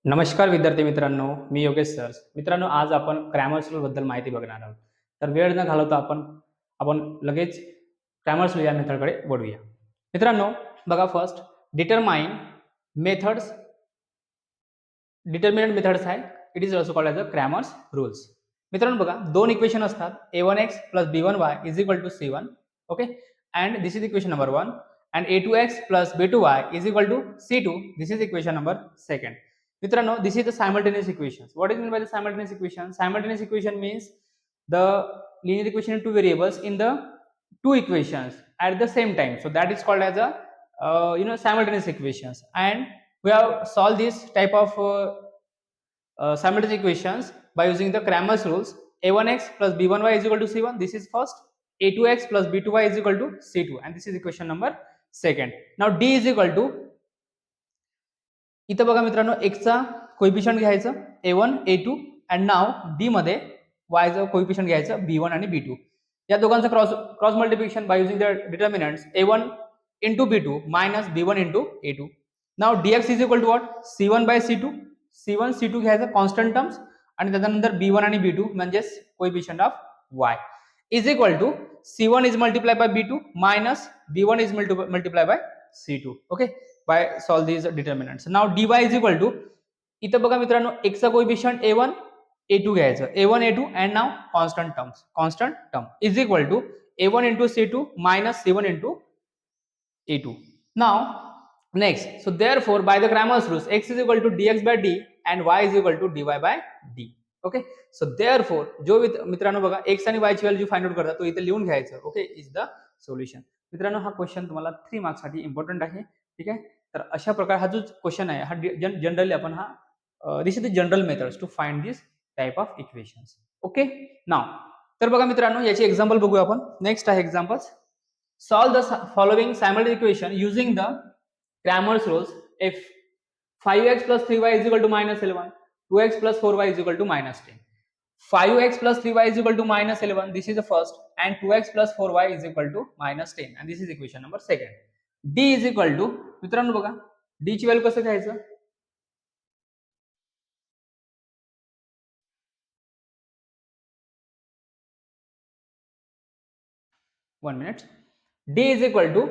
नमस्कार विद्यार्थी मित्रांनो, मी योगेश सर. मित्रांनो, आज आपण ग्रामर बद्दल माहिती बघणार आहोत. तर वेळ न घालवता आपण लगेच ग्रामर या मेथडकडे वळूया. मित्रांनो, बघा first determine methods determinant methods आहे. It is also called as a Cramer's rules. मित्रांनो बघा, दोन इक्वेशन असतात a1x plus b1y is equal to c1. Okay, and this is equation number 1, and a2x plus b2y is equal to c2. This is equation number 2. मित्रांनो, this is the simultaneous equations. What is meant by the simultaneous equation? Simultaneous equation means the linear equation in two variables in the two equations at the same time. So that is called as a simultaneous equations. And we have solved this type of simultaneous equations by using the Cramer's rules. A1x plus b1y is equal to c1. This is first. A2x plus b2y is equal to c2, and this is equation number 2. Now d is equal to, इथं बघा मित्रांनो, x चा coefficient घ्यायचं a1 a2 and now d मध्ये y चा coefficient घ्यायचं b1 आणि b2. या दोघांचं cross multiplication by using the determinants a1 into b2 minus b1 into a2. Now dx is equal to what? c1 by c2. c1 c2 घ्यायचं constant terms आणि त्याच्यानंतर b1 आणि b2 म्हणजेच coefficient of y is equal to c1 is multiplied by b2 minus b1 is multiplied by c2. Okay, by solve these determinants. Now dy is equal to, इथं बघा मित्रांनो, x चा coefficient a1 a2 घ्यायचं a1 a2 and now constant term is equal to a1 into c2 minus c1 into a2. Now next, so therefore by the Cramer's rules, x is equal to dx by d and y is equal to dy by d. Okay, so therefore जो मित्रांनो बघा x आणि y ची value find out करता तो इथे लिहून घ्यायचं. Okay, is the solution. मित्रांनो, हा क्वेश्चन तुम्हाला 3 मार्क्स साठी इम्पॉर्टंट आहे. ठीक आहे, तर अशा प्रकारे हा जो क्वेश्चन आहे हा जनरली आपण this is the general methods to find this type of equations. Okay, नाव तर बघा मित्रांनो, याची एक्झाम्पल बघूया आपण. नेक्स्ट आहे examples. Solve the following simultaneous equation using the Cramer's rules. If 5x plus 3y is equal to minus 11, 2x plus 4y is equal to minus 10. 5x plus 3y is equal to minus 11. This is the first, and 2x plus 4y is equal to minus 10. And this is equation number 2. D is equal to, मित्रांनो बघा, D ची value कसं घ्यायचं? One minute. D is equal to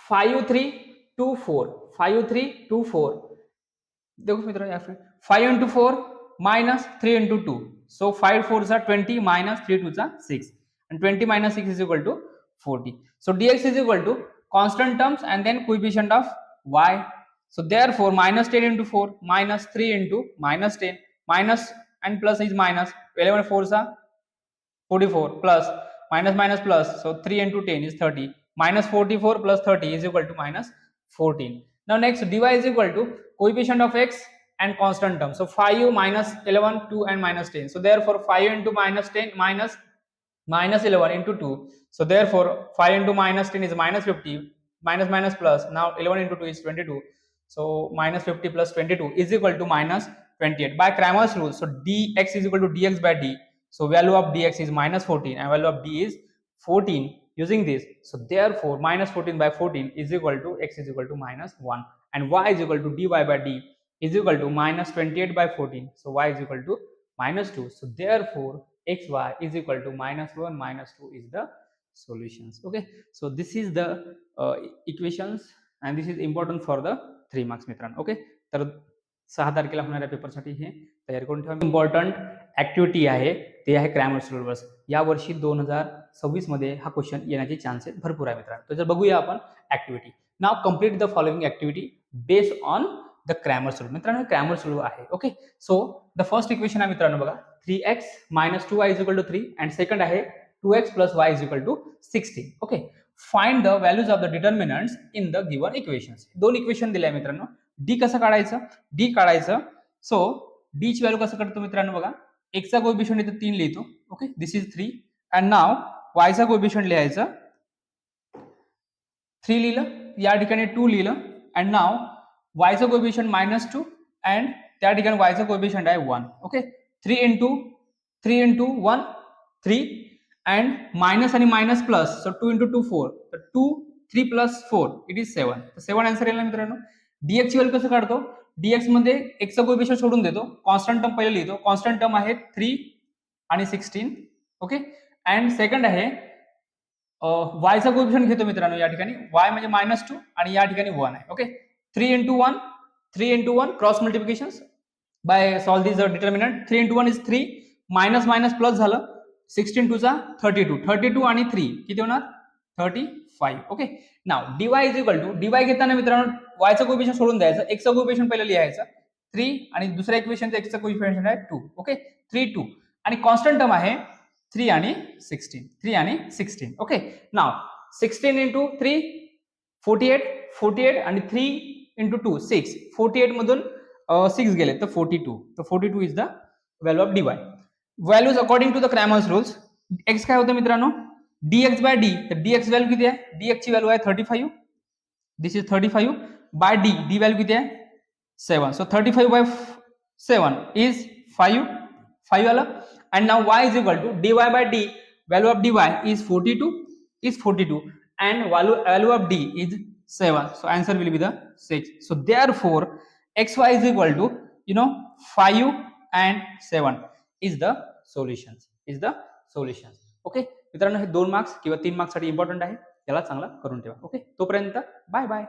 5 3 2 4. 5 3 2 4. देखो मित्रों, या फिर 5 into 4 minus 3 into 2. So 5 4s are 20 minus 3 2s are 6, and 20 minus 6 is equal to 40. So dx is equal to constant terms and then coefficient of y. So therefore minus 10 into 4 minus 3 into minus 10 minus and plus is minus 11 4s are 44 plus minus minus plus, so 3 into 10 is 30, minus 44 plus 30 is equal to minus 14. Now next, dy is equal to coefficient of x and constant term. So 5 minus 11 2 and minus 10. So therefore 5 into minus 10 minus 11 into 2. So therefore 5 into minus 10 is minus 50, minus minus plus, now 11 into 2 is 22. So minus 50 plus 22 is equal to minus 28 by Cramer's rule. So dx is equal to dx by d. So value of dx is minus 14 and value of d is 14 using this. So therefore minus 14 by 14 is equal to x is equal to minus 1, and y is equal to dy by d is equal to minus 28 by 14. So y is equal to minus 2. So therefore xy is equal to minus 1 minus 2 is the solutions. Okay, so this is the equations and this is important for the 3 marks मित्रांनो. Okay, तर 6 तारखेला होणाऱ्या पेपरसाठी हे तयार करून ठेवा. Important activity आहे ते आहे क्रॅमर्स रूल्स. या वर्षी 2026 मध्ये हा क्वेश्चन येण्याचे चान्सेस भरपूर आहे मित्रांनो. तर बघूया आपण activity. Now complete the following activity based on the Cramer's rule. मित्रांनो, क्रॅमर्स रूल आहे. Okay, so the first equation आहे मित्रांनो बघा, 3x minus 2y is equal to 3, and second आहे 2x plus y is equal to 16. Okay, find the values of the determinants in the given equations. दोन equation दिले आहे मित्रांनो. D कसं काढायचं? डी काढायचं. सो डी ची व्हॅल्यू कसं काढतो मित्रांनो बघा, x चा कोएफिशियंट इथे 3 लिहितो. Okay, this is 3, and now y चा कोएफिशियंट लिहायचं 3 लिहिलं, या ठिकाणी 2 लिहिलं, अँड नाव y चा कोएफिशियंट minus 2 अँड त्या ठिकाणी y चा कोएफिशियंट आहे 1. ओके, 3 into 1 3 अँड मायनस आणि मायनस प्लस, सो 2 into 2 4, तर 2 3 plus 4 इट इज 7. तर 7 आन्सर येईल ना मित्रांनो. dx ची व्हॅल्यू कसं काढतो? dx मध्ये एक्सचं कोएफिशियंट सोडून देतो, कॉन्स्टंट टर्म पहिले लिहितो. कॉन्स्टंट टर्म आहे 3 आणि 16. ओके. अँड सेकंड आहे वायचा कोएफिशियंट घेतो मित्रांनो या ठिकाणी. y म्हणजे -2 आणि या ठिकाणी 1 आहे. Okay. 3 into 1 cross multiplication by solve this determinant. 3 into 1 is 3, minus minus plus झालं, 16 2 चा 32 आणि 3 किती होणार 35. Okay. Now dy is equal to, dy घेताना मित्रांनो y चा कोएफिशियंट सोडून द्यायचं, x चा कोएफिशियंट पहिलं लिहायचं 3 आणि दुसऱ्या इक्वेशनचं x चा कोएफिशियंट आहे 2. ओके. 3 2 आणि कॉन्स्टंट टर्म आहे 3 आणि 16. ओके. नाव 16 into 3 48 आणि 3 into 2 6. 48 मधून 6 गेले तर 42. तर 42 is the value of dy. Values according to the Cramer's rules. x काय होतं मित्रांनो dx बाय d. तर dx व्हॅल्यू किती आहे, dx ची व्हॅल्यू आहे 35. This is 35 by d value किती आहे 7. सो 35 by 7 is 5 आलं. and now y is equal to dy by d, value of dy is 42 and value of d is 7. So answer will be the 6. So therefore xy is equal to 5 and 7 is the solutions. Okay मित्रांनो, हे 2 marks किंवा 3 marks साठी important आहे, त्याला चांगला करून ठेवा. Okay, तोपर्यंत बाय बाय.